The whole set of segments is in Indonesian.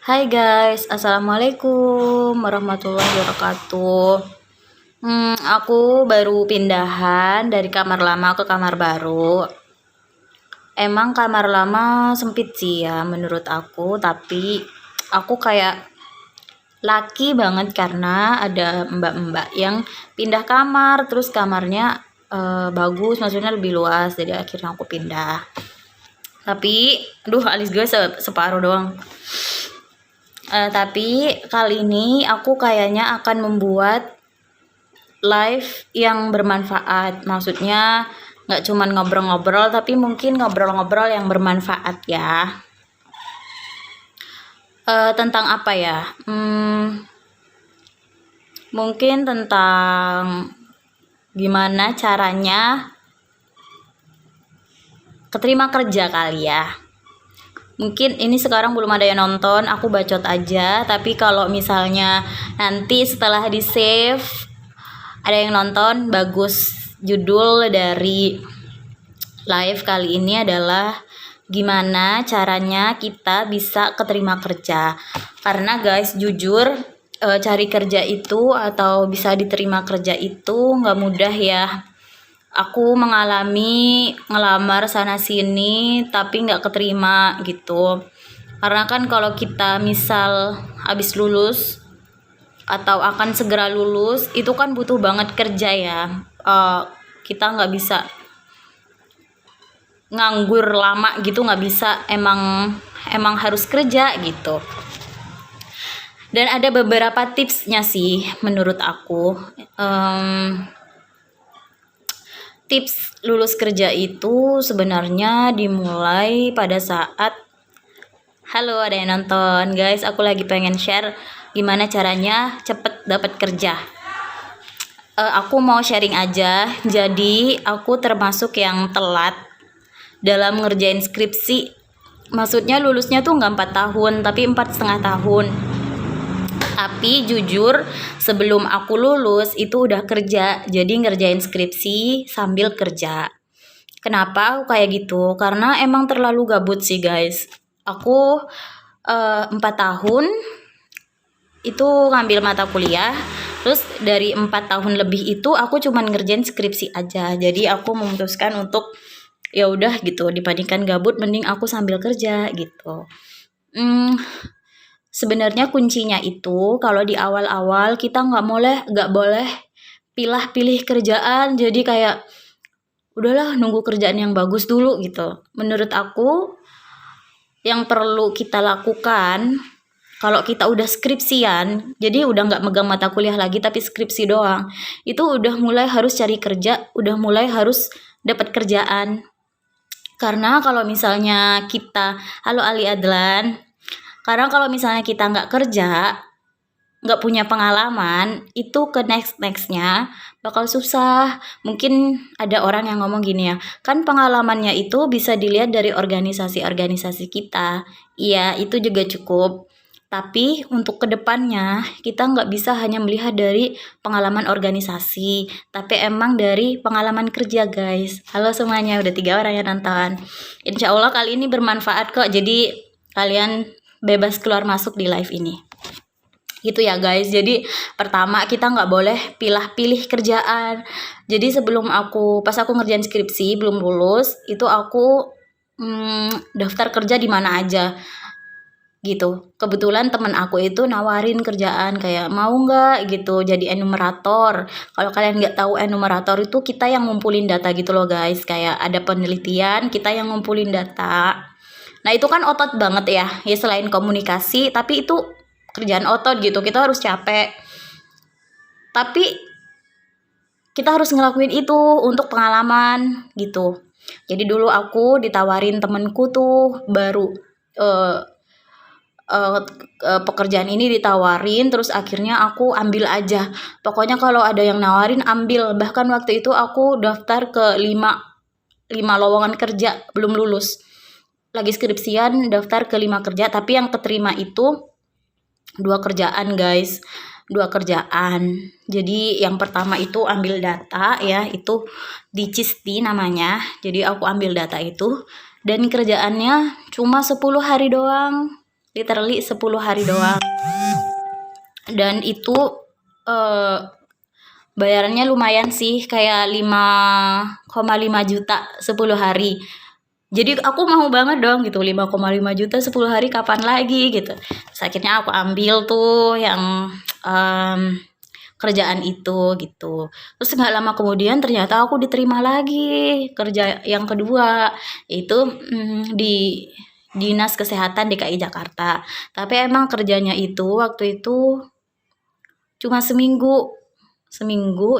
Hai guys, assalamualaikum warahmatullahi wabarakatuh. Aku baru pindahan dari kamar lama ke kamar baru. Emang kamar lama sempit sih ya menurut aku, tapi aku kayak laki banget karena ada mbak-mbak yang pindah kamar, terus kamarnya bagus, maksudnya lebih luas, jadi akhirnya aku pindah. Tapi, aduh alis gue separuh doang. Tapi kali ini aku kayaknya akan membuat live yang bermanfaat. Maksudnya nggak cuman ngobrol-ngobrol, tapi mungkin ngobrol-ngobrol yang bermanfaat ya. Tentang apa ya? Mungkin tentang gimana caranya keterima kerja kali ya. Mungkin ini sekarang belum ada yang nonton, aku bacot aja. Tapi kalau misalnya nanti setelah di save ada yang nonton, bagus. Judul dari live kali ini adalah gimana caranya kita bisa keterima kerja. Karena guys, jujur cari kerja itu atau bisa diterima kerja itu nggak mudah ya. Aku mengalami ngelamar sana sini tapi nggak keterima gitu. Karena kan kalau kita misal habis lulus atau akan segera lulus itu kan butuh banget kerja ya. Kita nggak bisa nganggur lama gitu, nggak bisa, emang harus kerja gitu. Dan ada beberapa tipsnya sih menurut aku. Tips lulus kerja itu sebenarnya dimulai pada saat halo, ada yang nonton guys, aku lagi pengen share gimana caranya cepet dapat kerja. Aku mau sharing aja. Jadi aku termasuk yang telat dalam ngerjain skripsi. Maksudnya lulusnya tuh nggak 4 tahun tapi 4,5 tahun. Tapi jujur sebelum aku lulus itu udah kerja, jadi ngerjain skripsi sambil kerja. Kenapa aku kayak gitu? Karena emang terlalu gabut sih guys. Aku 4 tahun itu ngambil mata kuliah, terus dari 4 tahun lebih itu aku cuman ngerjain skripsi aja. Jadi aku memutuskan untuk ya udah gitu, dibandingkan gabut mending aku sambil kerja gitu. Sebenarnya kuncinya itu kalau di awal-awal kita nggak boleh pilih kerjaan, jadi kayak udahlah nunggu kerjaan yang bagus dulu gitu. Menurut aku yang perlu kita lakukan kalau kita udah skripsian, jadi udah nggak megang mata kuliah lagi tapi skripsi doang, itu udah mulai harus cari kerja, udah mulai harus dapat kerjaan. Karena kalau misalnya kita, halo Ali Adlan, karena kalau misalnya kita nggak kerja, nggak punya pengalaman, itu ke nextnya bakal susah. Mungkin ada orang yang ngomong gini ya, kan pengalamannya itu bisa dilihat dari organisasi-organisasi kita. Iya, itu juga cukup. Tapi untuk kedepannya kita nggak bisa hanya melihat dari pengalaman organisasi, tapi emang dari pengalaman kerja guys. Halo semuanya, udah 3 orang yang nonton. Insya Allah kali ini bermanfaat kok, jadi kalian bebas keluar masuk di live ini gitu ya guys. Jadi pertama kita nggak boleh pilih kerjaan. Jadi pas aku ngerjain skripsi belum lulus itu aku daftar kerja di mana aja gitu. Kebetulan temen aku itu nawarin kerjaan kayak mau nggak gitu jadi enumerator. Kalau kalian nggak tahu enumerator itu kita yang ngumpulin data gitu loh guys, kayak ada penelitian kita yang ngumpulin data. Nah itu kan otot banget ya selain komunikasi, tapi itu kerjaan otot gitu, kita harus capek. Tapi kita harus ngelakuin itu untuk pengalaman gitu. Jadi dulu aku ditawarin temenku tuh baru pekerjaan ini ditawarin, terus akhirnya aku ambil aja. Pokoknya kalau ada yang nawarin ambil. Bahkan waktu itu aku daftar ke 5 lowongan kerja belum lulus. Lagi skripsian daftar ke 5 kerja, tapi yang keterima itu 2 kerjaan guys, 2 kerjaan. Jadi yang pertama itu ambil data ya, itu di Cisti namanya. Jadi aku ambil data itu dan kerjaannya cuma 10 hari doang. literally 10 hari doang. Dan itu bayarannya lumayan sih, kayak 5,5 juta 10 hari. Jadi aku mau banget dong gitu, 5,5 juta 10 hari kapan lagi gitu. Terus akhirnya aku ambil tuh yang kerjaan itu gitu. Terus nggak lama kemudian ternyata aku diterima lagi kerja yang kedua, itu di Dinas Kesehatan DKI Jakarta. Tapi emang kerjanya itu waktu itu cuma seminggu,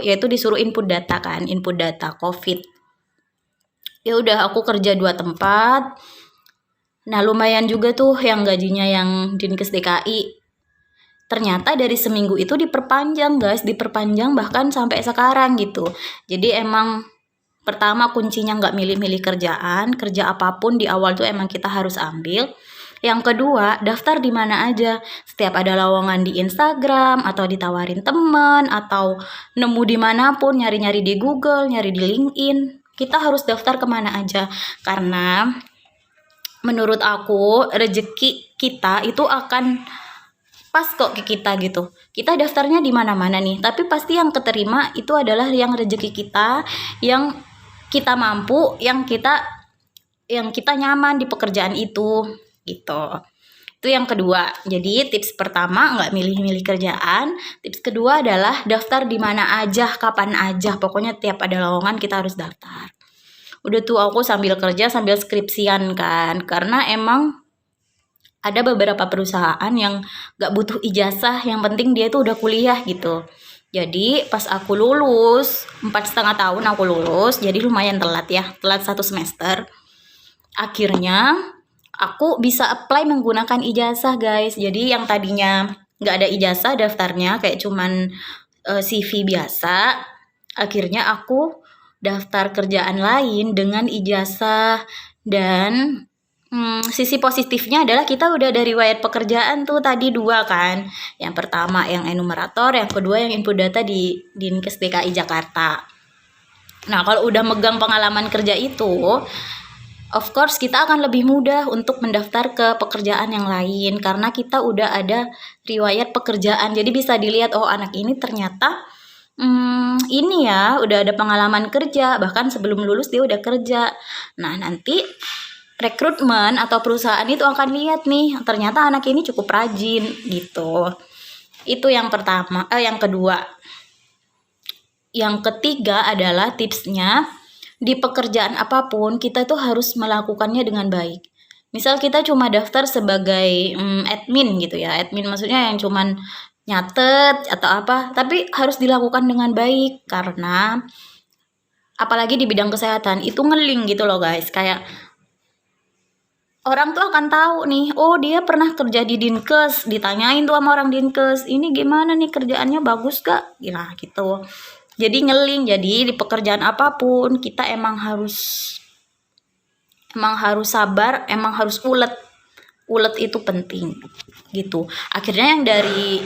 yaitu disuruh input data COVID. Ya udah, aku kerja 2 tempat. Nah, lumayan juga tuh yang gajinya yang Dinkes DKI. Ternyata dari seminggu itu diperpanjang guys, diperpanjang bahkan sampai sekarang gitu. Jadi emang pertama kuncinya nggak milih-milih kerjaan, kerja apapun di awal tuh emang kita harus ambil. Yang kedua, daftar di mana aja. Setiap ada lowongan di Instagram atau ditawarin teman atau nemu dimanapun, nyari-nyari di Google, nyari di LinkedIn, kita harus daftar kemana aja. Karena menurut aku rezeki kita itu akan pas kok ke kita gitu. Kita daftarnya di mana-mana nih, tapi pasti yang keterima itu adalah yang rezeki kita, yang kita mampu, yang kita nyaman di pekerjaan itu gitu. Itu yang kedua. Jadi tips pertama nggak milih-milih kerjaan. Tips kedua adalah daftar di mana aja, kapan aja. Pokoknya tiap ada lowongan kita harus daftar. Udah tuh aku sambil kerja sambil skripsian kan, karena emang ada beberapa perusahaan yang gak butuh ijazah, yang penting dia tuh udah kuliah gitu. Jadi pas aku lulus, 4,5 tahun aku lulus, jadi lumayan telat ya, telat 1 semester. Akhirnya aku bisa apply menggunakan ijazah guys. Jadi yang tadinya gak ada ijazah daftarnya, kayak cuman CV biasa, akhirnya aku daftar kerjaan lain dengan ijazah. Dan sisi positifnya adalah kita udah ada riwayat pekerjaan tuh tadi 2 kan. Yang pertama yang enumerator, yang kedua yang input data di Dinkes DKI Jakarta. Nah, kalau udah megang pengalaman kerja itu, of course kita akan lebih mudah untuk mendaftar ke pekerjaan yang lain karena kita udah ada riwayat pekerjaan. Jadi bisa dilihat, oh anak ini ternyata ini ya udah ada pengalaman kerja, bahkan sebelum lulus dia udah kerja. Nah, nanti rekrutmen atau perusahaan itu akan lihat nih, ternyata anak ini cukup rajin gitu. Itu yang pertama, yang kedua. Yang ketiga adalah tipsnya, di pekerjaan apapun kita tuh harus melakukannya dengan baik. Misal kita cuma daftar sebagai admin gitu ya, admin maksudnya yang cuman nyatet atau apa, tapi harus dilakukan dengan baik karena apalagi di bidang kesehatan itu ngeling gitu loh guys, kayak orang tuh akan tahu nih, oh dia pernah kerja di Dinkes, ditanyain tuh sama orang Dinkes, ini gimana nih kerjaannya, bagus gak? Nah gitu. Jadi ngeling. Jadi di pekerjaan apapun kita emang harus sabar, emang harus ulet. Ulet itu penting gitu. Akhirnya yang dari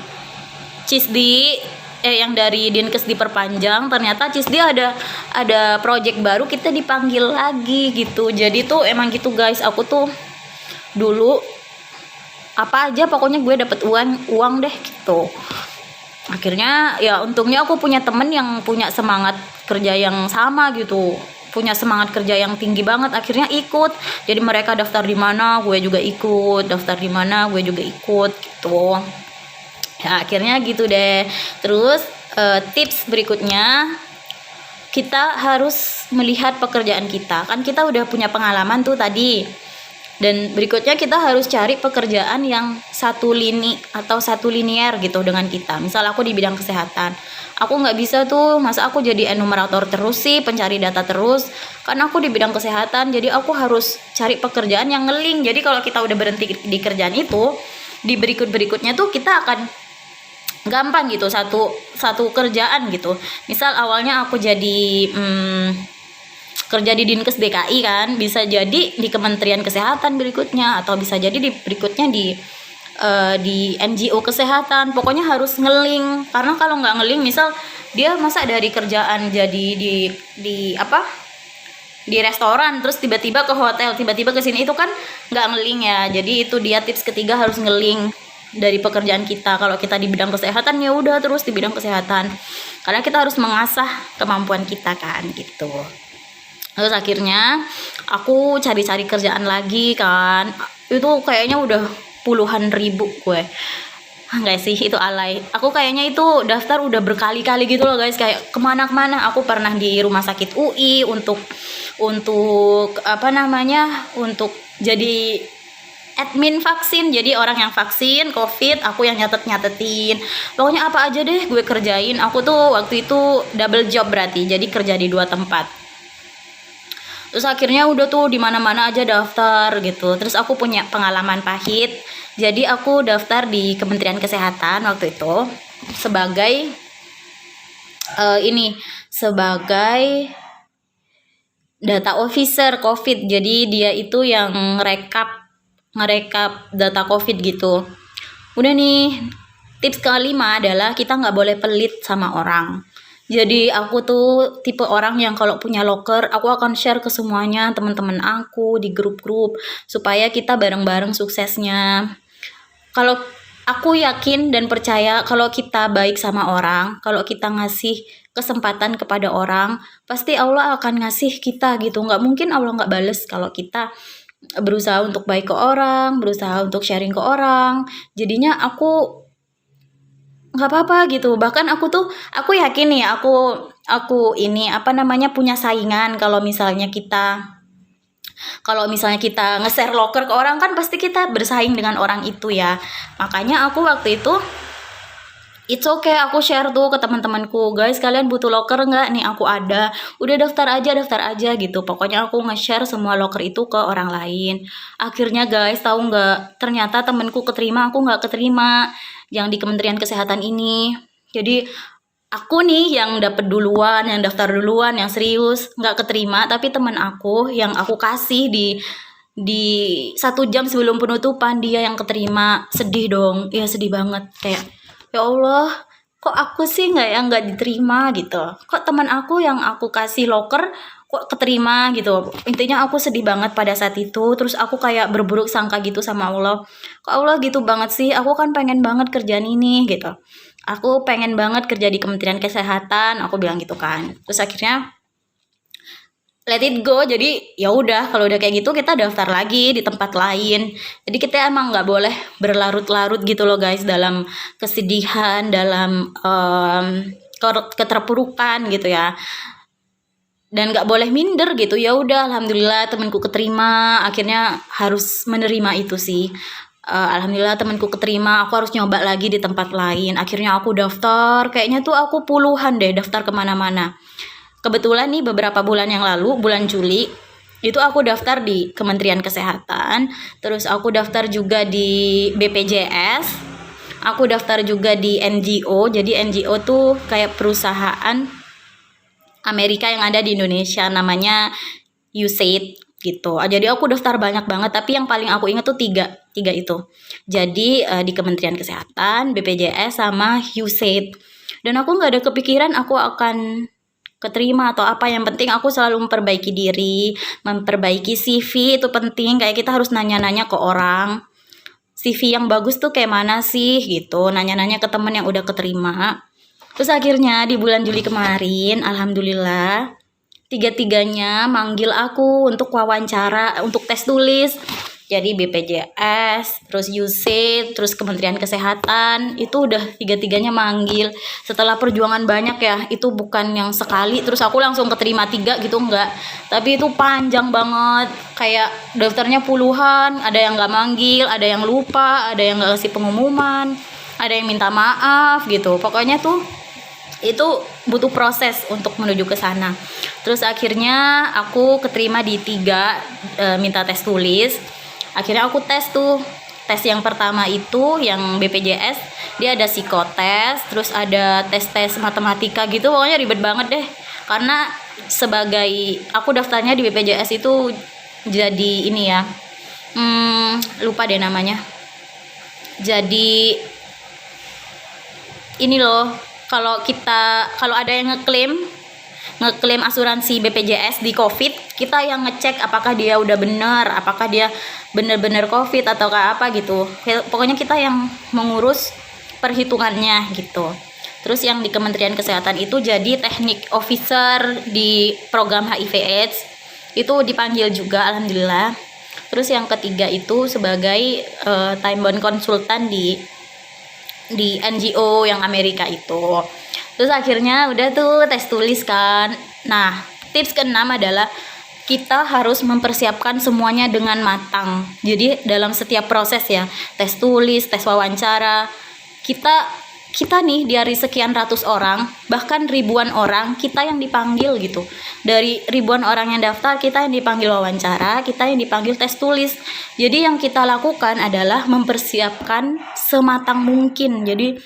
yang dari Dinkes diperpanjang, ternyata Cisdi ada project baru, kita dipanggil lagi gitu. Jadi tuh emang gitu guys, aku tuh dulu apa aja pokoknya gue dapet uang deh gitu. Akhirnya ya untungnya aku punya temen yang punya semangat kerja yang sama gitu, punya semangat kerja yang tinggi banget, akhirnya ikut. Jadi mereka daftar di mana gue juga ikut, daftar di mana gue juga ikut gitu ya. Akhirnya gitu deh. Terus tips berikutnya, kita harus melihat pekerjaan kita, kan kita udah punya pengalaman tuh tadi. Dan berikutnya kita harus cari pekerjaan yang satu lini atau satu linear gitu dengan kita. Misal aku di bidang kesehatan, aku nggak bisa tuh, masa aku jadi enumerator terus sih, pencari data terus. Kan aku di bidang kesehatan, jadi aku harus cari pekerjaan yang ngeling. Jadi kalau kita udah berhenti di kerjaan itu, di berikutnya tuh kita akan gampang gitu satu kerjaan gitu. Misal awalnya aku jadi kerja di Dinkes DKI kan, bisa jadi di Kementerian Kesehatan berikutnya, atau bisa jadi di berikutnya di NGO kesehatan. Pokoknya harus ngeling, karena kalau nggak ngeling, misal dia masa dari kerjaan jadi di di restoran terus tiba-tiba ke hotel, tiba-tiba ke sini, itu kan nggak ngeling ya. Jadi itu dia tips ketiga, harus ngeling dari pekerjaan kita. Kalau kita di bidang kesehatan ya udah terus di bidang kesehatan, karena kita harus mengasah kemampuan kita kan gitu. Terus akhirnya aku cari-cari kerjaan lagi kan, itu kayaknya udah puluhan ribu gue. Enggak sih, itu alay. Aku kayaknya itu daftar udah berkali-kali gitu loh guys, kayak kemana-kemana. Aku pernah di rumah sakit UI untuk apa namanya, untuk jadi admin vaksin. Jadi orang yang vaksin COVID, aku yang nyatetin. Pokoknya apa aja deh gue kerjain. Aku tuh waktu itu double job berarti, jadi kerja di 2 tempat. Terus akhirnya udah tuh di mana-mana aja daftar gitu. Terus aku punya pengalaman pahit. Jadi aku daftar di Kementerian Kesehatan waktu itu sebagai sebagai data officer COVID. Jadi dia itu yang ngerekap data COVID gitu. Udah nih, tips kelima adalah kita nggak boleh pelit sama orang. Jadi aku tuh tipe orang yang kalau punya loker, aku akan share ke semuanya, teman-teman aku di grup-grup, supaya kita bareng-bareng suksesnya. Kalau aku yakin dan percaya kalau kita baik sama orang, kalau kita ngasih kesempatan kepada orang, pasti Allah akan ngasih kita gitu. Nggak mungkin Allah nggak bales kalau kita berusaha untuk baik ke orang, berusaha untuk sharing ke orang. Jadinya aku nggak apa-apa gitu. Bahkan aku yakin nih, aku ini apa namanya, punya saingan. Kalau misalnya kita nge-share loker ke orang, kan pasti kita bersaing dengan orang itu ya. Makanya aku waktu itu it's okay, aku share tuh ke teman-temanku, guys kalian butuh loker nggak? Nih aku ada, udah daftar aja gitu. Pokoknya aku nge-share semua loker itu ke orang lain. Akhirnya guys, tahu nggak, ternyata temenku keterima, aku nggak keterima yang di Kementerian Kesehatan ini. Jadi aku nih yang dapet duluan, yang daftar duluan, yang serius, nggak keterima. Tapi teman aku yang aku kasih di 1 jam sebelum penutupan, dia yang keterima. Sedih dong, ya sedih banget, kayak ya Allah, kok aku sih nggak diterima gitu. Kok teman aku yang aku kasih loker kok keterima gitu. Intinya aku sedih banget pada saat itu. Terus aku kayak berburuk sangka gitu sama Allah. Kok Allah gitu banget sih? Aku kan pengen banget kerjaan ini gitu. Aku pengen banget kerja di Kementerian Kesehatan, aku bilang gitu kan. Terus akhirnya let it go. Jadi ya udah, kalau udah kayak gitu kita daftar lagi di tempat lain. Jadi kita emang nggak boleh berlarut-larut gitu loh guys, dalam kesedihan, dalam keterpurukan gitu ya. Dan nggak boleh minder gitu. Ya udah, alhamdulillah temanku keterima. Akhirnya harus menerima itu sih. Alhamdulillah temanku keterima, aku harus nyoba lagi di tempat lain. Akhirnya aku daftar, kayaknya tuh aku puluhan deh daftar kemana-mana. Kebetulan nih beberapa bulan yang lalu, bulan Juli, itu aku daftar di Kementerian Kesehatan. Terus aku daftar juga di BPJS. Aku daftar juga di NGO. Jadi NGO tuh kayak perusahaan Amerika yang ada di Indonesia, namanya USAID gitu. Jadi aku daftar banyak banget, tapi yang paling aku ingat tuh tiga itu. Jadi di Kementerian Kesehatan, BPJS, sama USAID. Dan aku nggak ada kepikiran aku akan keterima atau apa. Yang penting aku selalu memperbaiki diri, memperbaiki CV itu penting. Kayak kita harus nanya-nanya ke orang, CV yang bagus tuh kayak mana sih gitu. Nanya-nanya ke temen yang udah keterima. Terus akhirnya di bulan Juli kemarin, alhamdulillah, 3-tiganya manggil aku untuk wawancara, untuk tes tulis. Jadi BPJS, terus USAID, terus Kementerian Kesehatan, itu udah 3-tiganya manggil. Setelah perjuangan banyak ya, itu bukan yang sekali terus aku langsung keterima 3 gitu, enggak. Tapi itu panjang banget, kayak daftarnya puluhan, ada yang nggak manggil, ada yang lupa, ada yang nggak kasih pengumuman, ada yang minta maaf gitu. Pokoknya tuh itu butuh proses untuk menuju ke sana. Terus akhirnya aku keterima di 3 minta tes tulis. Akhirnya aku tes tuh. Tes yang pertama itu yang BPJS, dia ada psikotes, terus ada tes matematika gitu. Pokoknya ribet banget deh. Karena sebagai aku daftarnya di BPJS itu jadi ini ya. Lupa deh namanya. Jadi ini loh, kalau ada yang ngeklaim asuransi BPJS di COVID, kita yang ngecek apakah dia udah bener, apakah dia bener-bener COVID atau kayak apa gitu. Pokoknya kita yang mengurus perhitungannya gitu. Terus yang di Kementerian Kesehatan itu jadi teknik officer di program HIV/AIDS itu dipanggil juga, alhamdulillah. Terus yang ketiga itu sebagai time bound konsultan di NGO yang Amerika itu. Terus akhirnya udah tuh tes tulis kan. Nah, tips keenam adalah kita harus mempersiapkan semuanya dengan matang. Jadi dalam setiap proses ya, tes tulis, tes wawancara, kita nih dari sekian ratus orang, bahkan ribuan orang, kita yang dipanggil gitu. Dari ribuan orang yang daftar, kita yang dipanggil wawancara, kita yang dipanggil tes tulis. Jadi yang kita lakukan adalah mempersiapkan sematang mungkin. Jadi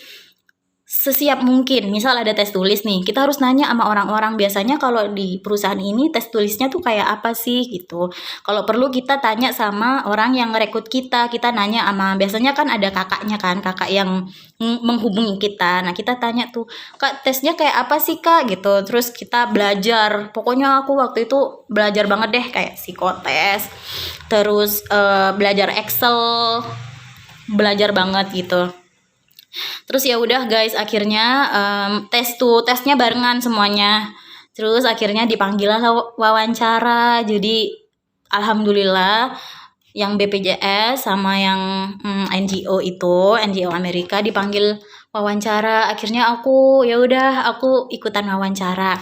sesiap mungkin. Misal ada tes tulis nih, kita harus nanya sama orang-orang. Biasanya kalau di perusahaan ini tes tulisnya tuh kayak apa sih gitu. Kalau perlu kita tanya sama orang yang ngerekrut kita nanya sama, biasanya kan ada kakaknya kan, kakak yang menghubungi kita. Nah, kita tanya tuh, "Kak, tesnya kayak apa sih, Kak?" gitu. Terus kita belajar. Pokoknya aku waktu itu belajar banget deh, kayak psikotes. Terus belajar Excel, belajar banget gitu. Terus ya udah guys, akhirnya tesnya barengan semuanya. Terus akhirnya dipanggil wawancara. Jadi alhamdulillah yang BPJS sama yang NGO itu, NGO Amerika dipanggil wawancara. Akhirnya aku ikutan wawancara.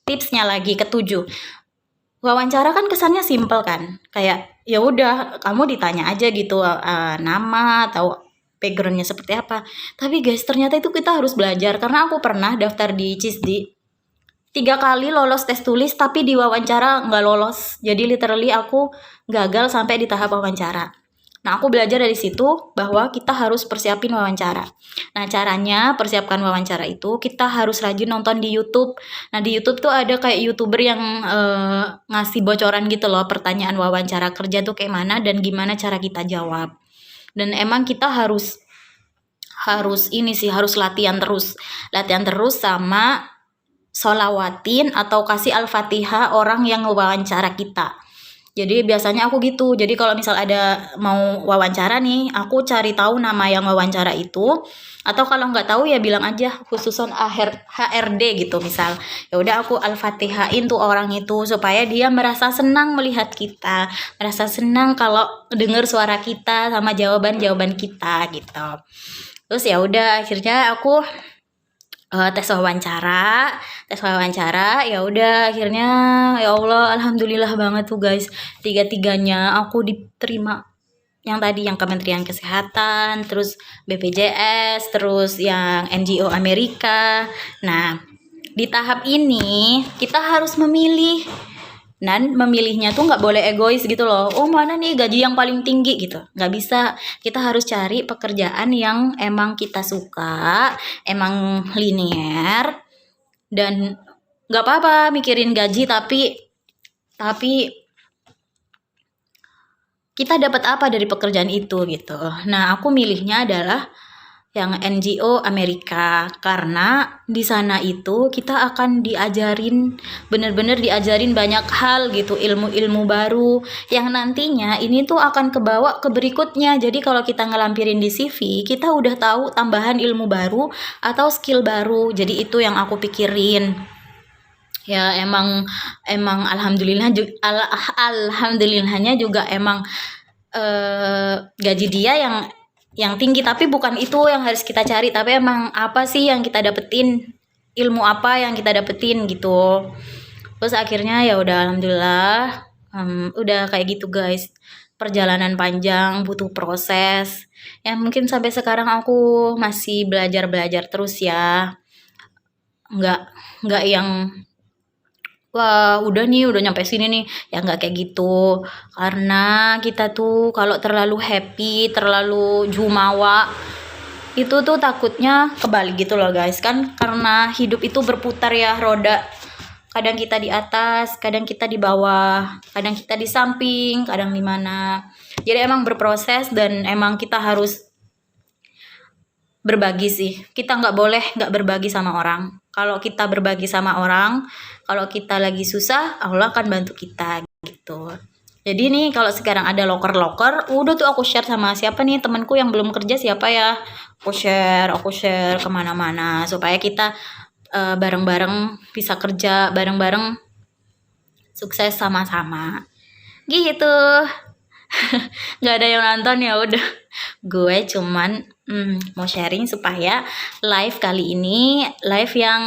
Tipsnya lagi ketujuh. Wawancara kan kesannya simpel kan. Kayak ya udah kamu ditanya aja gitu nama atau backgroundnya seperti apa. Tapi guys, ternyata itu kita harus belajar. Karena aku pernah daftar di CISDI 3 kali lolos tes tulis, tapi di wawancara nggak lolos. Jadi literally aku gagal sampai di tahap wawancara. Nah, aku belajar dari situ bahwa kita harus persiapin wawancara. Nah, caranya persiapkan wawancara itu kita harus rajin nonton di YouTube. Nah, di YouTube tuh ada kayak YouTuber yang ngasih bocoran gitu loh, pertanyaan wawancara kerja tuh kayak mana dan gimana cara kita jawab. Dan emang kita harus latihan terus sama sholawatin atau kasih al-fatihah orang yang wawancara kita. Jadi biasanya aku gitu. Jadi kalau misal ada mau wawancara nih, aku cari tahu nama yang wawancara itu, atau kalau nggak tahu ya bilang aja khususan HRD gitu misal. Ya udah aku al-fatihain tuh orang itu supaya dia merasa senang melihat kita, merasa senang kalau dengar suara kita sama jawaban kita gitu. Terus ya udah akhirnya aku tes wawancara ya udah akhirnya ya Allah alhamdulillah banget tuh guys, 3-tiganya aku diterima. Yang tadi yang Kementerian Kesehatan, terus BPJS, terus yang NGO Amerika. Nah, di tahap ini kita harus memilih. Dan memilihnya tuh nggak boleh egois gitu loh. Oh, mana nih gaji yang paling tinggi gitu. Nggak bisa. Kita harus cari pekerjaan yang emang kita suka, emang linear, dan nggak apa-apa mikirin gaji, tapi kita dapat apa dari pekerjaan itu gitu. Nah, aku milihnya adalah yang NGO Amerika karena di sana itu kita akan benar-benar diajarin banyak hal gitu, ilmu-ilmu baru yang nantinya ini tuh akan kebawa ke berikutnya. Jadi kalau kita ngelampirin di CV, kita udah tahu tambahan ilmu baru atau skill baru. Jadi itu yang aku pikirin. Ya emang alhamdulillahnya juga emang gaji dia yang tinggi, tapi bukan itu yang harus kita cari, tapi emang apa sih yang kita dapetin, ilmu apa yang kita dapetin gitu. Terus akhirnya ya udah alhamdulillah udah kayak gitu guys, perjalanan panjang, butuh proses ya, mungkin sampai sekarang aku masih belajar terus ya, nggak yang wah udah nyampe sini nih ya, nggak kayak gitu. Karena kita tuh kalau terlalu happy, terlalu jumawa, itu tuh takutnya kebalik gitu loh guys. Kan karena hidup itu berputar ya, roda, kadang kita di atas, kadang kita di bawah, kadang kita di samping, kadang di mana. Jadi emang berproses dan emang kita harus berbagi sih. Kita nggak boleh nggak berbagi sama orang. Kalau kita berbagi sama orang, kalau kita lagi susah, Allah akan bantu kita. gitu. Jadi nih kalau sekarang ada loker-loker, udah tuh aku share sama siapa nih temanku yang belum kerja siapa ya. Aku share kemana-mana supaya kita bareng-bareng bisa kerja bareng-bareng, sukses sama-sama. Gitu. Nggak ada yang nonton ya udah. Gue cuman mau sharing supaya live kali ini live yang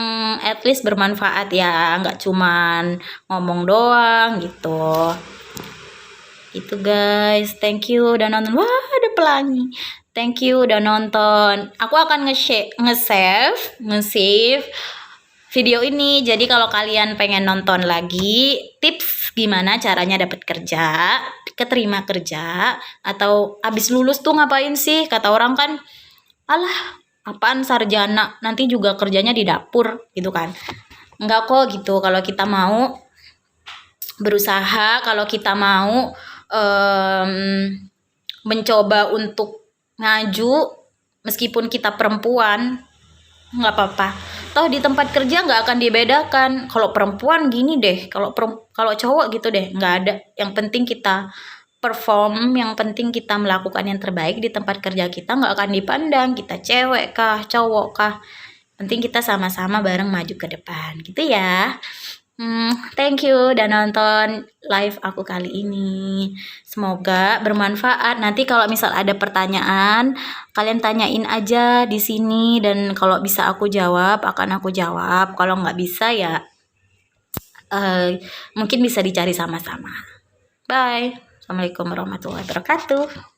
at least bermanfaat ya, nggak cuman ngomong doang gitu. Itu guys, thank you udah nonton. Wah, ada pelangi. Thank you udah nonton. Aku akan nge-save video ini. Jadi kalau kalian pengen nonton lagi, tips gimana caranya dapat kerja, keterima kerja, atau abis lulus tuh ngapain sih? Kata orang kan, alah, apaan sarjana, nanti juga kerjanya di dapur gitu kan. Enggak kok gitu, kalau kita mau berusaha, kalau kita mau mencoba untuk ngaju, meskipun kita perempuan, nggak apa-apa. Toh di tempat kerja nggak akan dibedakan. Kalau perempuan gini deh, kalau cowok gitu deh, nggak ada. Yang penting kita perform, yang penting kita melakukan yang terbaik di tempat kerja kita, nggak akan dipandang kita cewek kah, cowok kah. Penting kita sama-sama bareng maju ke depan, gitu ya. Thank you udah nonton live aku kali ini. Semoga bermanfaat. Nanti kalau misal ada pertanyaan, kalian tanyain aja di sini dan kalau bisa aku jawab, akan aku jawab. Kalau nggak bisa ya mungkin bisa dicari sama-sama. Bye. Assalamualaikum warahmatullahi wabarakatuh.